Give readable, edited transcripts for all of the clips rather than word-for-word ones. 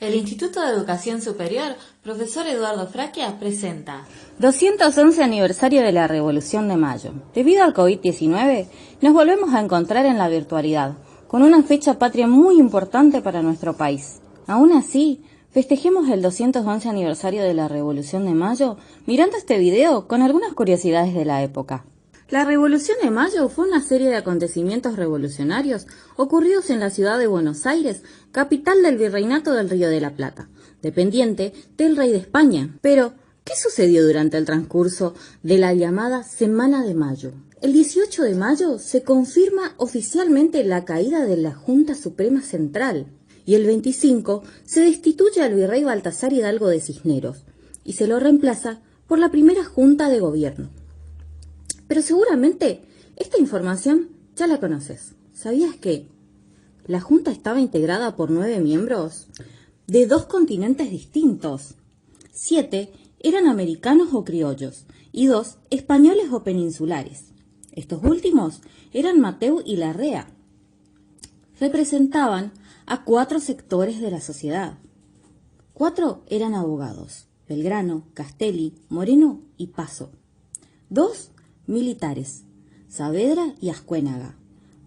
El Instituto de Educación Superior, profesor Eduardo Fraquia, presenta 211 aniversario de la Revolución de Mayo. Debido al COVID-19, nos volvemos a encontrar en la virtualidad, con una fecha patria muy importante para nuestro país. Aún así, festejemos el 211 aniversario de la Revolución de Mayo mirando este video con algunas curiosidades de la época. La Revolución de Mayo fue una serie de acontecimientos revolucionarios ocurridos en la ciudad de Buenos Aires, capital del Virreinato del Río de la Plata, dependiente del Rey de España. Pero, ¿qué sucedió durante el transcurso de la llamada Semana de Mayo? El 18 de mayo se confirma oficialmente la caída de la Junta Suprema Central y el 25 se destituye al virrey Baltasar Hidalgo de Cisneros y se lo reemplaza por la primera Junta de Gobierno. Pero seguramente esta información ya la conoces. ¿Sabías que la Junta estaba integrada por 9 miembros de 2 continentes distintos? 7 eran americanos o criollos y 2 españoles o peninsulares. Estos últimos eran Mateu y Larrea. Representaban a 4 sectores de la sociedad. 4 eran abogados: Belgrano, Castelli, Moreno y Paso. 2 militares: Saavedra y Ascuénaga.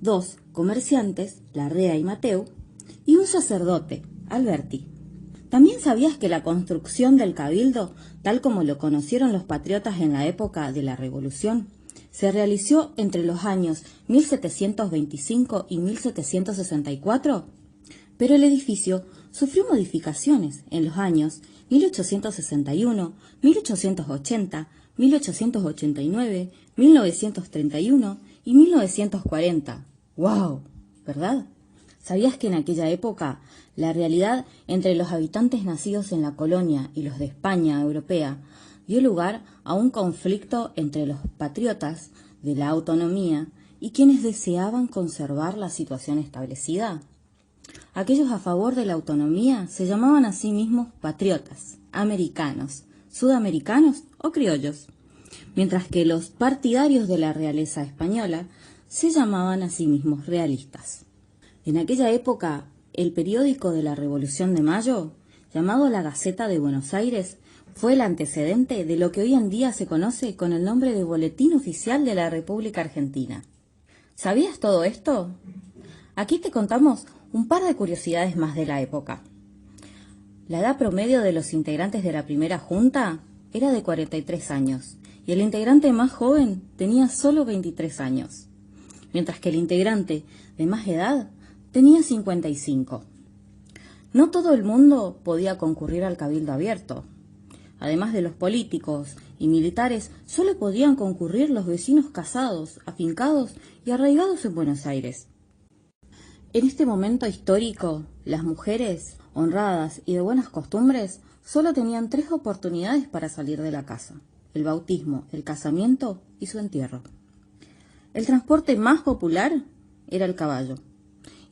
2 comerciantes: Larrea y Mateu. Y un sacerdote: Alberti. ¿También sabías que la construcción del cabildo, tal como lo conocieron los patriotas en la época de la Revolución, se realizó entre los años 1725 y 1764? Pero el edificio sufrió modificaciones en los años 1861, 1880, 1889, 1931 y 1940. ¡Wow! ¿Verdad? ¿Sabías que en aquella época la realidad entre los habitantes nacidos en la colonia y los de España europea dio lugar a un conflicto entre los patriotas de la autonomía y quienes deseaban conservar la situación establecida? Aquellos a favor de la autonomía se llamaban a sí mismos patriotas, americanos, sudamericanos o criollos, mientras que los partidarios de la realeza española se llamaban a sí mismos realistas. En aquella época, el periódico de la Revolución de Mayo, llamado La Gaceta de Buenos Aires, fue el antecedente de lo que hoy en día se conoce con el nombre de Boletín Oficial de la República Argentina. ¿Sabías todo esto? Aquí te contamos un par de curiosidades más de la época. La edad promedio de los integrantes de la primera junta era de 43 años y el integrante más joven tenía solo 23 años, mientras que el integrante de más edad tenía 55. No todo el mundo podía concurrir al cabildo abierto. Además de los políticos y militares, solo podían concurrir los vecinos casados, afincados y arraigados en Buenos Aires. En este momento histórico, las mujeres, honradas y de buenas costumbres, solo tenían 3 oportunidades para salir de la casa: el bautismo, el casamiento y su entierro. El transporte más popular era el caballo,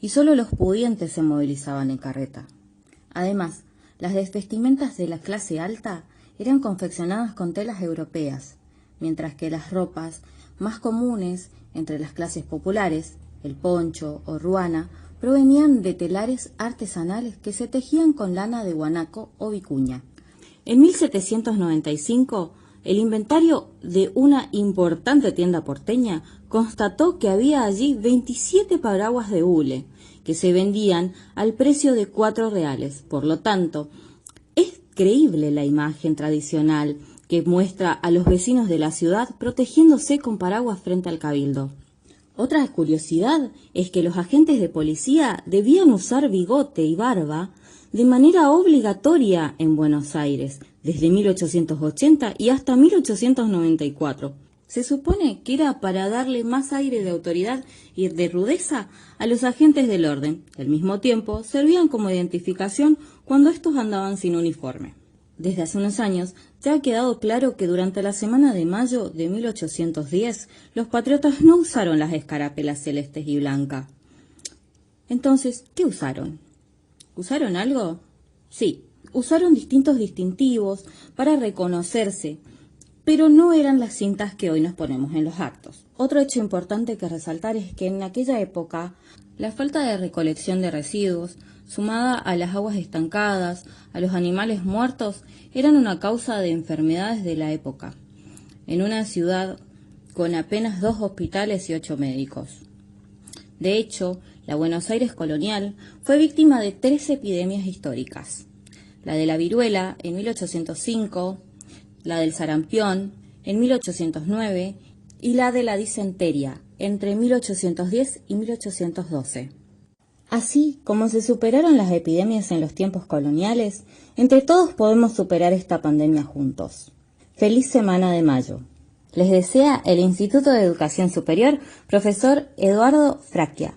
y solo los pudientes se movilizaban en carreta. Además, las vestimentas de la clase alta eran confeccionadas con telas europeas, mientras que las ropas más comunes entre las clases populares, el poncho o ruana, provenían de telares artesanales que se tejían con lana de guanaco o vicuña. En 1795, el inventario de una importante tienda porteña constató que había allí 27 paraguas de hule, que se vendían al precio de 4 reales. Por lo tanto, es creíble la imagen tradicional que muestra a los vecinos de la ciudad protegiéndose con paraguas frente al cabildo. Otra curiosidad es que los agentes de policía debían usar bigote y barba de manera obligatoria en Buenos Aires, desde 1880 y hasta 1894. Se supone que era para darle más aire de autoridad y de rudeza a los agentes del orden. Al mismo tiempo, servían como identificación cuando estos andaban sin uniforme. Desde hace unos años ya ha quedado claro que durante la Semana de Mayo de 1810 los patriotas no usaron las escarapelas celestes y blancas. Entonces, ¿qué usaron? ¿Usaron algo? Sí, usaron distintos distintivos para reconocerse, pero no eran las cintas que hoy nos ponemos en los actos. Otro hecho importante que resaltar es que en aquella época la falta de recolección de residuos sumada a las aguas estancadas, a los animales muertos, eran una causa de enfermedades de la época, en una ciudad con apenas 2 hospitales y 8 médicos. De hecho, la Buenos Aires colonial fue víctima de 3 epidemias históricas: la de la viruela en 1805, la del sarampión en 1809 y la de la disentería entre 1810 y 1812. Así como se superaron las epidemias en los tiempos coloniales, entre todos podemos superar esta pandemia juntos. Feliz Semana de Mayo. Les desea el Instituto de Educación Superior, profesor Eduardo Fracchia.